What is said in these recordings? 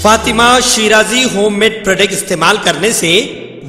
Fatima Shirazi homemade product इस्तेमाल करने से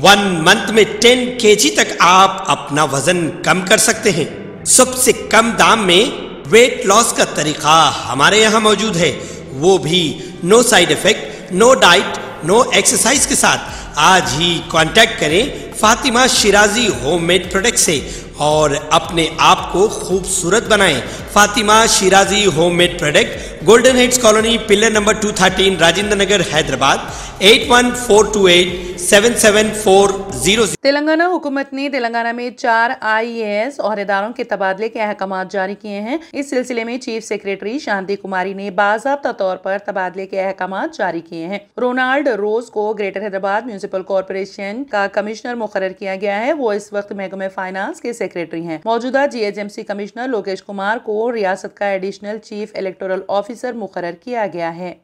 1 मंथ में 10 kg तक आप अपना वजन कम कर सकते हैं। सबसे कम दाम में वेट लॉस का तरीका हमारे यहाँ मौजूद है, वो भी no side effect, no diet, no exercise के साथ। आज ही कांटेक्ट करें फातिमा शिराजी होममेड प्रोडक्ट से और अपने आप को खूबसूरत बनाएं। Fatima Shirazi homemade product, golden heads colony, pillar number 213, Rajendra Nagar, Hyderabad 8142877400। Telangana हुकूमत ने तेलंगाना में 4 IAS ओहदेदारों के तबादले के अहकाम जारी किए हैं। इस सिलसिले में चीफ सेक्रेटरी शांति कुमारी ने बाज़ाब्ता तौर पर तबादले के अहकाम जारी किए हैं। रोनाल्ड रोज को ग्रेटर हैदराबाद म्यूनिसिपल कॉरपोरेशन का कमिश्नर मुकर्रर किया गया है। वो इस वक्त महकमे फाइनेंस के सेक्रेटरी हैं। मौजूदा GHMC कमिश्नर लोकेश कुमार को रियासत का एडिशनल चीफ इलेक्टोरल ऑफिसर मुकर्रर किया गया है।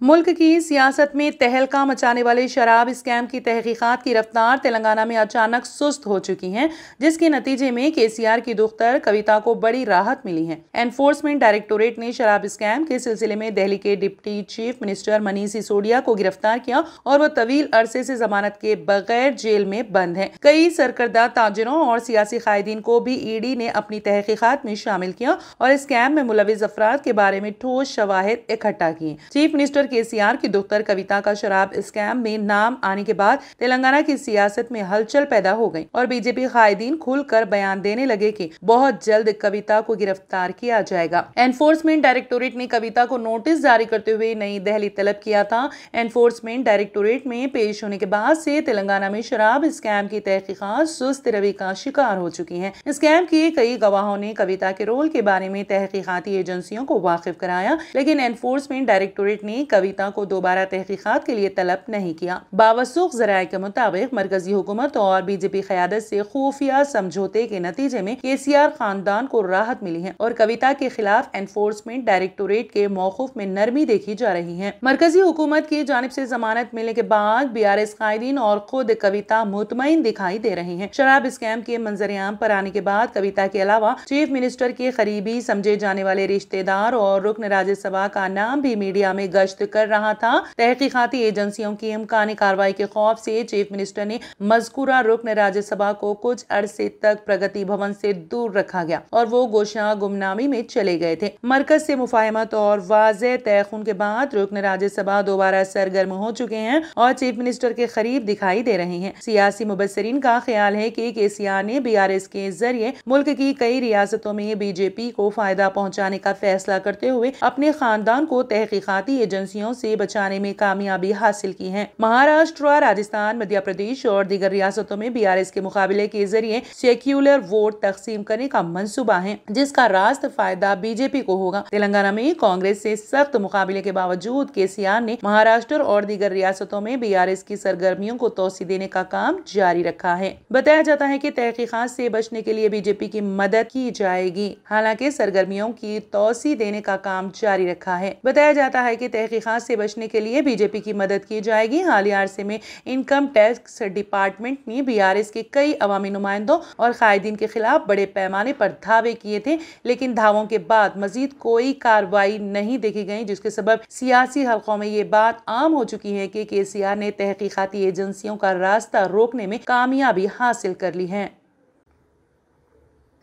मुल्क की सियासत में तहलका मचाने वाले शराब स्कैम की तहकीकात की रफ्तार तेलंगाना में अचानक सुस्त हो चुकी है, जिसके नतीजे में KCR की दुख्तर कविता को बड़ी राहत मिली है। एनफोर्समेंट डायरेक्टोरेट ने शराब स्कैम के सिलसिले में दिल्ली के deputy chief minister Manish Sisodia को गिरफ्तार किया और वह तवील अरसे से जमानत के बगैर जेल में बंद है। कई सरकर्दा ताजिरों और सियासी कायदीन को भी ED ने अपनी तहकीकात में शामिल किया और स्कैम में मुलविस अफराद के बारे में ठोस शवाहिद इकट्ठा किए। चीफ मिनिस्टर KCR की दुख्तर कविता का शराब स्कैम में नाम आने के बाद तेलंगाना की सियासत में हलचल पैदा हो गई और बीजेपी कायदीन खुलकर बयान देने लगे कि बहुत जल्द कविता को गिरफ्तार किया जाएगा। एनफोर्समेंट डायरेक्टोरेट ने कविता को नोटिस जारी करते हुए नई दिल्ली तलब किया था। एनफोर्समेंट डायरेक्टोरेट में पेश होने के बाद से तेलंगाना में शराब स्कैम की तहकीकात सुस्त रवि का शिकार हो चुकी है। स्कैम के कई गवाहों ने कविता के रोल के बारे में तहकीकाती एजेंसियों को वाकिफ कराया, लेकिन एनफोर्समेंट डायरेक्टोरेट ने कविता को दोबारा तहकीकात के लिए तलब नहीं किया। बावसूख ज़राए के मुताबिक मरकजी हुकूमत और बीजेपी क़यादत से खुफिया समझौते के नतीजे में KCR खानदान को राहत मिली है और कविता के खिलाफ एनफोर्समेंट डायरेक्टोरेट के मौक़िफ़ में नरमी देखी जा रही है। मरकजी हुकूमत की जानिब से जमानत मिलने के बाद BRS कायदीन और खुद कविता मुतमईन दिखाई दे रही है। शराब स्कैम के मंजर-ए-आम पर आने के बाद कविता के अलावा चीफ मिनिस्टर के करीबी समझे जाने वाले रिश्तेदार और रुकन राज्यसभा का नाम भी मीडिया में गश्त कर रहा था। तहकीकाती एजेंसियों की इम्कानी कार्रवाई के खौफ से चीफ मिनिस्टर ने मज़कूरा रुकन राज्यसभा को कुछ अरसे तक प्रगति भवन से दूर रखा गया और वो गोशा गुमनामी में चले गए थे। मरकज से मुफाहमत और वाज़ेह तयख़ुन के बाद रुकन राज्यसभा दोबारा सरगर्म हो चुके हैं और चीफ मिनिस्टर के करीब दिखाई दे रहे हैं। सियासी मुबस्सिरीन का ख्याल है कि KCR ने BRS के जरिए मुल्क की कई रियासतों में BJP को फायदा पहुँचाने का फैसला करते हुए अपने खानदान को तहकीकाती एजेंसियों से बचाने में कामयाबी हासिल की है। महाराष्ट्र, राजस्थान, मध्य प्रदेश और दीगर रियासतों में BRS के मुकाबले के जरिए सेक्युलर वोट तकसीम करने का मंसूबा है, जिसका रास्त फायदा BJP को होगा। तेलंगाना में कांग्रेस से सख्त मुकाबले के बावजूद KCR ने महाराष्ट्र और दीगर रियासतों में BRS की सरगर्मियों को तोसी देने का काम जारी रखा है। बताया जाता है कि तहकीकात से बचने के लिए BJP की मदद की जाएगी। हालांकि सरगर्मियों की तोसी देने का काम जारी रखा है। बताया जाता है कि तहकीकात से बचने के लिए BJP की मदद की जाएगी। हालिया अरसे में इनकम टैक्स डिपार्टमेंट ने BRS के कई अवामी नुमाइंदों और कायदीन के खिलाफ बड़े पैमाने पर दावे किए थे, लेकिन दावों के बाद मजीद कोई कार्रवाई नहीं देखी गई, जिसके सबब सियासी हलकों में ये बात आम हो चुकी है कि KCR ने तहकीकाती एजेंसियों का रास्ता रोकने में कामयाबी हासिल कर ली है।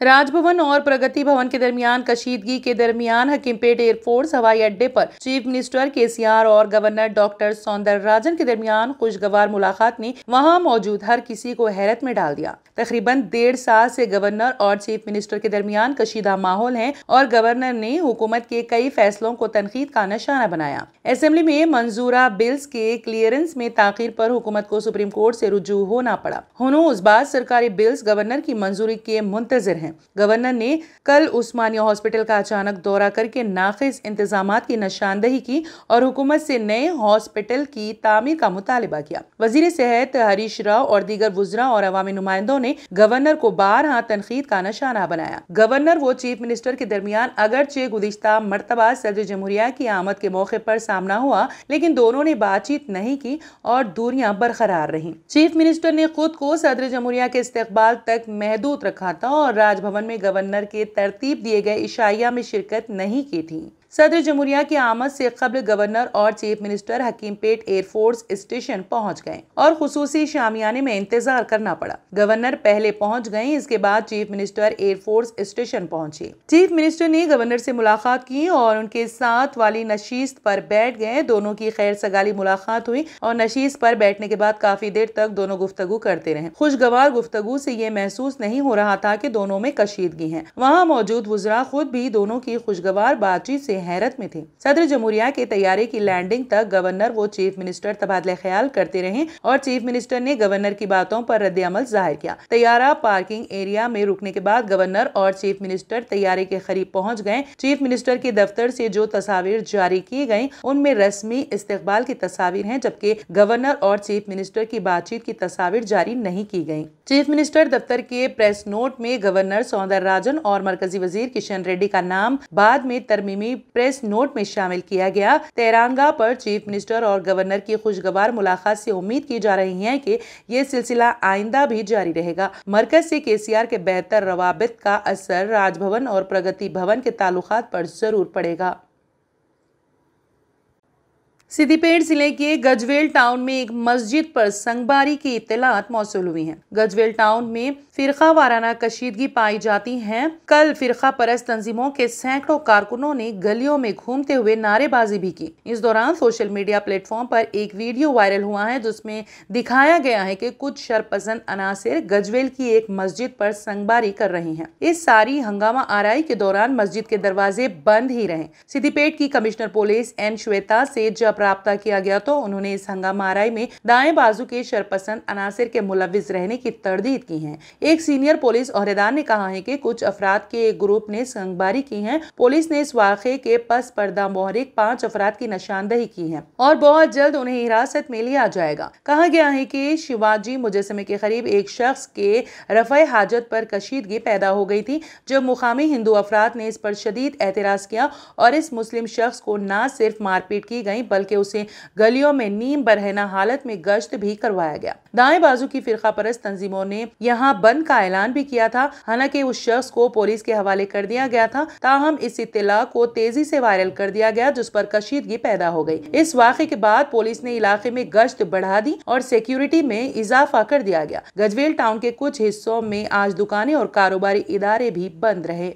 राजभवन और प्रगति भवन के दरमियान कशीदगी के दरमियान हकीमपेट एयरफोर्स हवाई अड्डे पर चीफ मिनिस्टर KCR और गवर्नर डॉक्टर सौंदरराजन के दरमियान खुशगवार मुलाकात ने वहां मौजूद हर किसी को हैरत में डाल दिया। तकरीबन 1.5 साल से गवर्नर और चीफ मिनिस्टर के दरमियान कशीदा माहौल है और गवर्नर ने हुकूमत के कई फैसलों को तनकीद का निशाना बनाया। असेंबली में मंजूरा बिल्स के क्लियरेंस में ताखीर पर हुकूमत को सुप्रीम कोर्ट से रुजू होना पड़ा। हुनूस बाद सरकारी बिल्स गवर्नर की मंजूरी के मुंतजिर हैं। गवर्नर ने कल उस्मानिया हॉस्पिटल का अचानक दौरा करके नाक़िस इंतजामात की निशानदही की और हुकूमत से नए हॉस्पिटल की तामीर का मुतालिबा किया। वजीर सेहत हरीश राव और दीगर वुज़रा और अवामी नुमाइंदों ने गवर्नर को बारहा तनकीद का निशाना बनाया। गवर्नर व चीफ मिनिस्टर के दरमियान अगरचे गुज़िश्ता मरतबा सदर जमहूरिया की आमद के मौके पर सामना हुआ, लेकिन दोनों ने बातचीत नहीं की और दूरियां बरकरार रहीं। चीफ मिनिस्टर ने खुद को सदर जमहूरिया के इस्तकबाल तक महदूद रखा था और राजभवन में गवर्नर के तरतीब दिए गए इशाइया में शिरकत नहीं की थी। सदर जमहूरिया की आमद से कबल गवर्नर और chief minister Hakimpet air force station पहुंच गए और खुसूसी शामियाने में इंतजार करना पड़ा। गवर्नर पहले पहुंच गए, इसके बाद चीफ मिनिस्टर एयरफोर्स स्टेशन पहुंचे। चीफ मिनिस्टर ने गवर्नर से मुलाकात की और उनके साथ वाली नशीस्त पर बैठ गए। दोनों की खैर सगाली मुलाकात हुई और नशीस्त पर बैठने के बाद काफी देर तक दोनों गुफ्तगू करते रहे। खुशगवार गुफ्तगू से ये महसूस नहीं हो रहा था कि दोनों में कशीदगी है। वहाँ मौजूद वुज़रा खुद भी दोनों की खुशगवार बातचीत से हैरत में थे। सदर जमहूरिया के तैयारे की लैंडिंग तक गवर्नर व चीफ मिनिस्टर तबादला ख्याल करते रहे और चीफ मिनिस्टर ने गवर्नर की बातों पर रद्द अमल जाहिर किया। तैयारा पार्किंग एरिया में रुकने के बाद गवर्नर और चीफ मिनिस्टर तैयारे के करीब पहुंच गए। चीफ मिनिस्टर के दफ्तर से जो तस्वीर जारी की गयी उनमें रस्मी इस्तकबाल की तस्वीर हैं, जबकि गवर्नर और चीफ मिनिस्टर की बातचीत की तस्वीर जारी नहीं की गयी। चीफ मिनिस्टर दफ्तर के प्रेस नोट में गवर्नर सौंदरराजन और मरकजी वजीर किशन रेड्डी का नाम बाद में तरमीमी प्रेस नोट में शामिल किया गया। तेरंगा पर चीफ मिनिस्टर और गवर्नर की खुशगवार मुलाकात से उम्मीद की जा रही है कि ये सिलसिला आइंदा भी जारी रहेगा। मरकज से केसीआर के बेहतर रवाबित का असर राजभवन और प्रगति भवन के ताल्लुकात पर जरूर पड़ेगा। सिद्दीपेट जिले के गजवेल टाउन में एक मस्जिद पर संगबारी की इत्तलात मौसूल हुई हैं। गजवेल टाउन में फिरका वाराना कशीदगी पाई जाती है। कल फिरका परस्त तंजीमों के सैकड़ों कारकुनों ने गलियों में घूमते हुए नारेबाजी भी की। इस दौरान सोशल मीडिया प्लेटफॉर्म पर एक वीडियो वायरल हुआ है जिसमें दिखाया गया है कि कुछ शरपसंद अनासिर गजवेल की एक मस्जिद पर संगबारी कर रही हैं। इस सारी हंगामा आराई के दौरान मस्जिद के दरवाजे बंद ही रहे। सिद्दीपेट की कमिश्नर पुलिस एन श्वेता से जब राब्ता किया गया तो उन्होंने इस हंगामा आराई में दाएं बाजू के शरपसंद अनासिर के मुलविस रहने की तरदीद की है। एक सीनियर पुलिस ओहदेदार ने कहा है कि कुछ अफराद के एक ग्रुप ने संगबारी की है। पुलिस ने इस वाक़े के पस पर्दा मोहरिक 5 अफराद की निशानदही की है और बहुत जल्द उन्हें हिरासत में लिया जाएगा। कहा गया है कि शिवाजी मुजस्समे के करीब एक शख्स के रफ़े हाजत पर कशीदगी पैदा हो गई थी, जब मुकामी हिंदू अफराद ने इस पर शदीद एतराज किया और इस मुस्लिम शख्स को न सिर्फ मारपीट की गई बल्कि उसे गलियों में नीम बरहना हालत में गश्त भी करवाया गया। दाएं बाजू की फिरका परस्त तंजीमों ने यहाँ बंद का ऐलान भी किया था। हालांकि उस शख्स को पुलिस के हवाले कर दिया गया था। ताहम इस इत्तला को तेजी से वायरल कर दिया गया जिस पर कशीदगी पैदा हो गई। इस वाक़े के बाद पुलिस ने इलाके में गश्त बढ़ा दी और सिक्योरिटी में इजाफा कर दिया गया। गजवेल टाउन के कुछ हिस्सों में आज दुकानें और कारोबारी इदारे भी बंद रहे।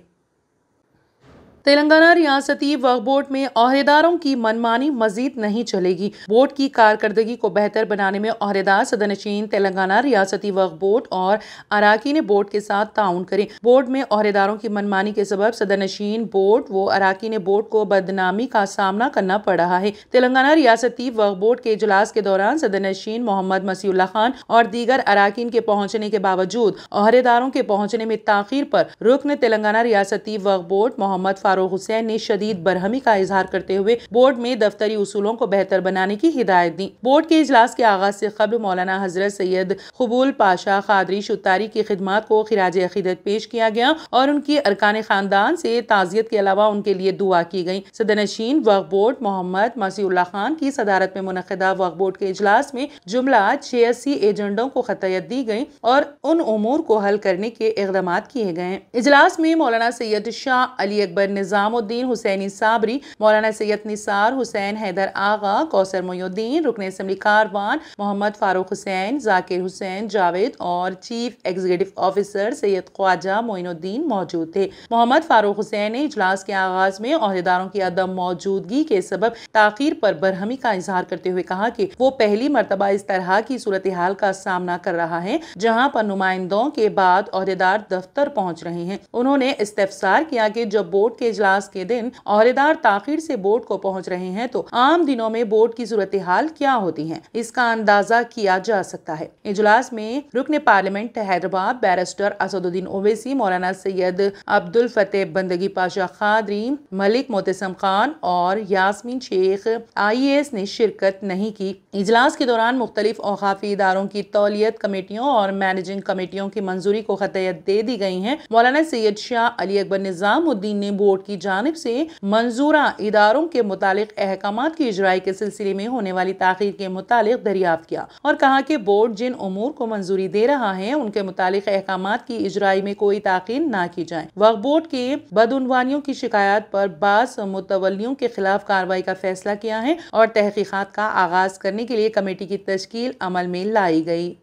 तेलंगाना रियासती वक्फ बोर्ड में ओहदेदारों की मनमानी मजीद नहीं चलेगी। बोर्ड की कारकर्दगी को बेहतर बनाने में ओहदेदार सदनशीन तेलंगाना रियासती वक्फ बोर्ड और अराकीन बोर्ड के साथ ताउन करें। बोर्ड में ओहदेदारों की मनमानी के सबब सदनशीन बोर्ड व अराकीन बोर्ड को बदनामी का सामना करना पड़ रहा है। तेलंगाना रियासती वक्फ बोर्ड के इजलास के दौरान सदनशीन मोहम्मद मसीउल्लाह खान और दीगर अराकीन के पहुंचने के बावजूद ओहदेदारों के पहुंचने में ताखीर पर रुकन तेलंगाना रियासती वक्फ बोर्ड मोहम्मद फारूक हुसैन ने शदीद बरहमी का इजहार करते हुए बोर्ड में दफ्तरी उसूलों को बेहतर बनाने की हिदायत दी। बोर्ड के इजलास के आगाज से कबल मौलाना हजरत सैयद कबूल पाशा कादरी शुतारी की खिदमत को खिराज अकीदत पेश किया गया और उनकी अरकान खानदान से ताजियत के अलावा उनके लिए दुआ की गई। सदनशीन वक्फ बोर्ड मोहम्मद मसीउल्लाह खान की सदारत में मुनक़िदा वक्फ बोर्ड के इजलास में जुमला 86 एजेंडों को खतयत दी गई और उन उमूर को हल करने के इक़दाम किए गए। इजलास में मौलाना सैयद शाह अली अकबर निजामुद्दीन हुसैनी साबरी, मौलाना सैयद निसार हुसैन हैदर आगा, कौसर मोयुद्दीन, रुकन असम्बली कारवान मोहम्मद फारूक हुसैन, जाकिर हुसैन जावेद और chief executive officer Syed Khwaja Moinuddin मौजूद थे। मोहम्मद फारूक हुसैन ने इजलास के आगाज में ओहदेदारों की अदम मौजूदगी के सबब ताखीर पर बरहमी का इजहार करते हुए कहा कि वो पहली मरतबा इस तरह की सूरत हाल का सामना कर रहा है जहाँ पर नुमाइंदों के बाद ओहदेदार दफ्तर पहुँच रहे हैं। उन्होंने इस्तफसार किया कि जब बोर्ड के इजलास के दिन ओहदेदार ताखीर से बोर्ड को पहुंच रहे हैं तो आम दिनों में बोर्ड की सूरत हाल क्या होती है, इसका अंदाजा किया जा सकता है। इजलास में रुकन पार्लियामेंट हैदराबाद बैरिस्टर असदुद्दीन ओवैसी, मौलाना सैयद अब्दुल फतेह बंदगी पाशा खादरी, मलिक मोतसम खान और यास्मीन शेख IAS ने शिरकत नहीं की। इजलास के दौरान मुख्तलिफ औकाफी इदारों की तौलियत कमेटियों और मैनेजिंग कमेटियों की मंजूरी को खतयत दे दी गई है। मौलाना सैयद शाह अली अकबर निजामुद्दीन ने बोर्ड बोर्ड की जानिब से मंजूरा इदारों के मुतालिक अहकामात की इजराई के सिलसिले में होने वाली ताखीर के मुतालिक दरियाफ्त किया और कहा कि बोर्ड जिन उमूर को मंजूरी दे रहा है उनके मुतालिक अहकामात की इजराई में कोई ताखीर ना की जाए। वक्फ बोर्ड के बदउनवानियों की शिकायत पर बास मुतवल्लियों के खिलाफ कार्रवाई का फैसला किया है और तहकीकात का आगाज करने के लिए कमेटी की तश्कील अमल में लाई गई।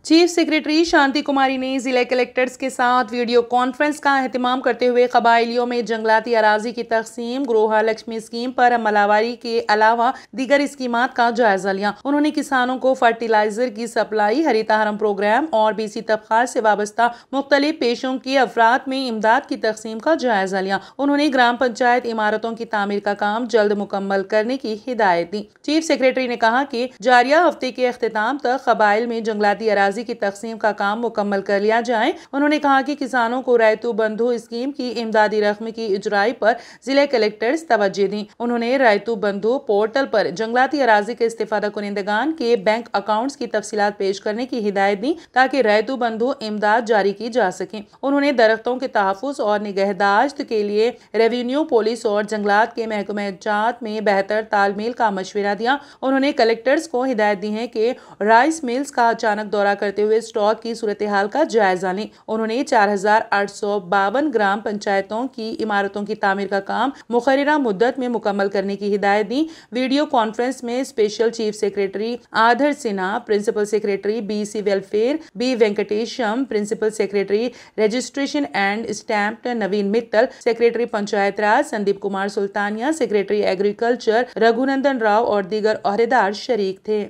चीफ सेक्रेटरी शांति कुमारी ने जिला कलेक्टर्स के साथ वीडियो कॉन्फ्रेंस का एहतमाम करते हुए कबायलियों में जंगलाती अराजी की तकसीम, गृह लक्ष्मी स्कीम पर अमलावरी के अलावा दीगर स्कीमात का जायजा लिया। उन्होंने किसानों को फर्टिलाइजर की सप्लाई, हरित हरम प्रोग्राम और BC तबकात से वाबस्ता मुख्तलिफ पेशों के अफराद में इमदाद की तकसीम का जायजा लिया। उन्होंने ग्राम पंचायत इमारतों की तामीर का काम जल्द मुकम्मल करने की हिदायत दी। चीफ सेक्रेटरी ने कहा कि जारिया हफ्ते के अख्तिताम तक कबाइल में जंगलाती अराजी की तकसीम का काम मुकम्मल कर लिया जाए। उन्होंने कहा कि किसानों को रैतु बंधु स्कीम की इमदादी रकम की इजराई पर जिला कलेक्टर्स तवज्जो दी। उन्होंने रैतु बंधु पोर्टल पर जंगलाती अराजी के इस्तिफादा कुनिंदगान के बैंक अकाउंट्स की तफसीलात पेश करने की हिदायत दी ताकि रैतु बंधु इमदाद जारी की जा सके। उन्होंने दरख्तों के तहफ़्फ़ुज़ और निगहदाश्त के लिए रेवेन्यू, पुलिस और जंगलात के महकमे जात में बेहतर तालमेल का मशवरा दिया। उन्होंने कलेक्टर्स को हिदायत दी है कि राइस मिल्स का अचानक दौरा करते हुए स्टॉक की सूरत हाल का जायजा लें। उन्होंने 4852 ग्राम पंचायतों की इमारतों की तामीर का काम मुकर्ररा मुद्दत में मुकम्मल करने की हिदायत दी। वीडियो कॉन्फ्रेंस में special chief secretary Adar Sinha, principal secretary BC welfare B Venkatesham, principal secretary registration and stamp Naveen Mittal, secretary Panchayat Raj Sandeep Kumar Sultania, secretary agriculture Raghunandan Rao और दीगर ओहदेदार शरीक थे।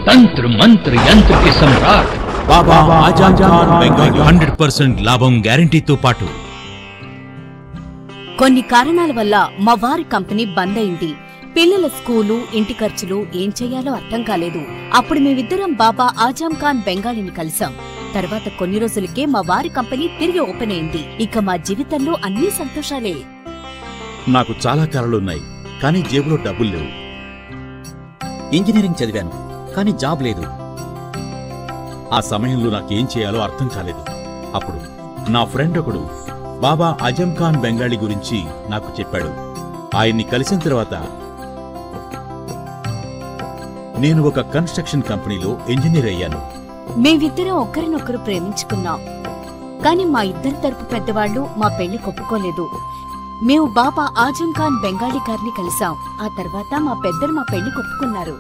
तंत्र मंत्र यंत्र के सम्राट बाबा आजम खान బెంగాలీ 100% లాభం గ్యారెంటీతో పాటు కొన్ని కారణాల వల్ల మా వారి కంపెనీ బంద్ అయింది. పిల్లల స్కూలు, ఇంటి ఖర్చులు ఏం చేయాలో అర్థం కాలేదు. అప్పుడు మేమిద్దరం బాబా ఆజం ఖాన్ బెంగాలీని కలిసాం. తర్వాత కొన్ని రోజులకే మా వారి కంపెనీ తిరిగి ఓపెన్ అయింది. ఇక మా జీవితంలో అన్ని సంతోషాలే. నాకు చాలా కలలున్నాయి, కానీ జేబులో డబ్బులు లేవు. ఇంజనీరింగ్ చదివాను, కానీ జాబ్ లేదు. ఆ సమయంలో నాకేం చేయాలో అర్థం కాలేదు. అప్పుడు నా ఫ్రెండ్ ఒకడు బాబా ఆజం ఖాన్ బెంగాలీ గురించి నాకు చెప్పాడు. ఆయన్ని కలిసిన తర్వాత నేను ఒక కన్స్ట్రక్షన్ కంపెనీలో ఇంజనీర్ అయ్యాను. మేమిద్దరం ఒకరినొకరు ప్రేమించుకున్నాం. కానీ మా ఇద్దరి తరపు పెద్దవాళ్లు మా పెళ్లి ఒప్పుకోలేదు. మేము బాబా ఆజం ఖాన్ బెంగాలీ గారిని కలిసాం. ఆ తర్వాత మా పెద్దలు మా పెళ్లి ఒప్పుకున్నారు.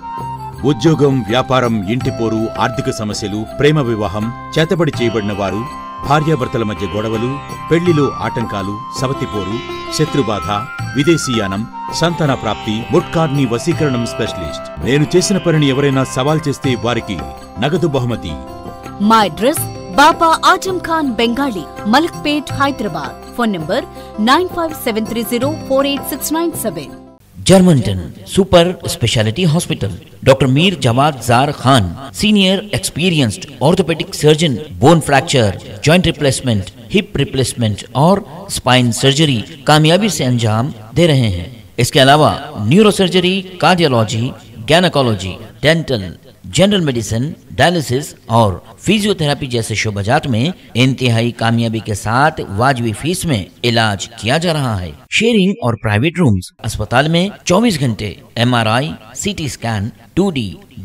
ఉద్యోగం, వ్యాపారం, ఇంటి పోరు, ఆర్థిక సమస్యలు, ప్రేమ వివాహం, చేతబడి చేయబడిన వారు, భార్యాభర్తల మధ్య గొడవలు, పెళ్లిలో ఆటంకాలు, సవతిపోరు, శత్రుబాధ, విదేశీయానం, సంతాన ప్రాప్తి, ముట్కార్ని వశీకరణం స్పెషలిస్ట్. నేను చేసిన పనిని ఎవరైనా సవాల్ చేస్తే వారికి నగదు బహుమతి. మా address Baba Azam Khan Bengali, Malakpet, Hyderabad. Phone number 9573048697. जर्मनटन super speciality hospital, doctor Mir Jawad Jar Khan, senior experienced orthopaedic surgeon, bone fracture, joint replacement, hip replacement और स्पाइन सर्जरी कामयाबी से अंजाम दे रहे हैं। इसके अलावा neuro surgery, cardiology, gynaecology, dental, general medicine, dialysis और फिजियोथेरेपी जैसे शोबाजात में इंतहाई कामयाबी के साथ वाजबी फीस में इलाज किया जा रहा है। शेयरिंग और प्राइवेट रूम्स, अस्पताल में 24 घंटे MRI, CT scan, 2D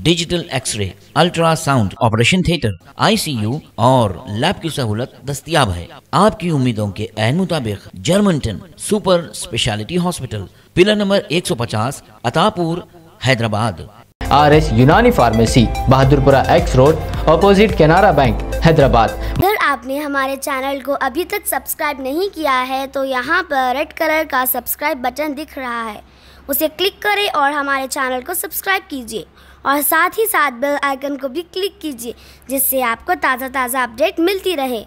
digital x-ray, ultrasound, operation theatre, ICU और लैब की सहूलत दस्तयाब है। आपकी उम्मीदों के ऐन मुताबिक Germanten super speciality hospital, pillar number 150, Attapur, Hyderabad. RS Unani pharmacy, Bahadurpura X road, opposite Canara bank, Hyderabad. अगर आपने हमारे चैनल को अभी तक सब्सक्राइब नहीं किया है तो यहाँ पर रेड कलर का सब्सक्राइब बटन दिख रहा है, उसे क्लिक करें और हमारे चैनल को सब्सक्राइब कीजिए और साथ ही साथ बेल आइकन को भी क्लिक कीजिए, जिससे आपको ताज़ा अपडेट मिलती रहे।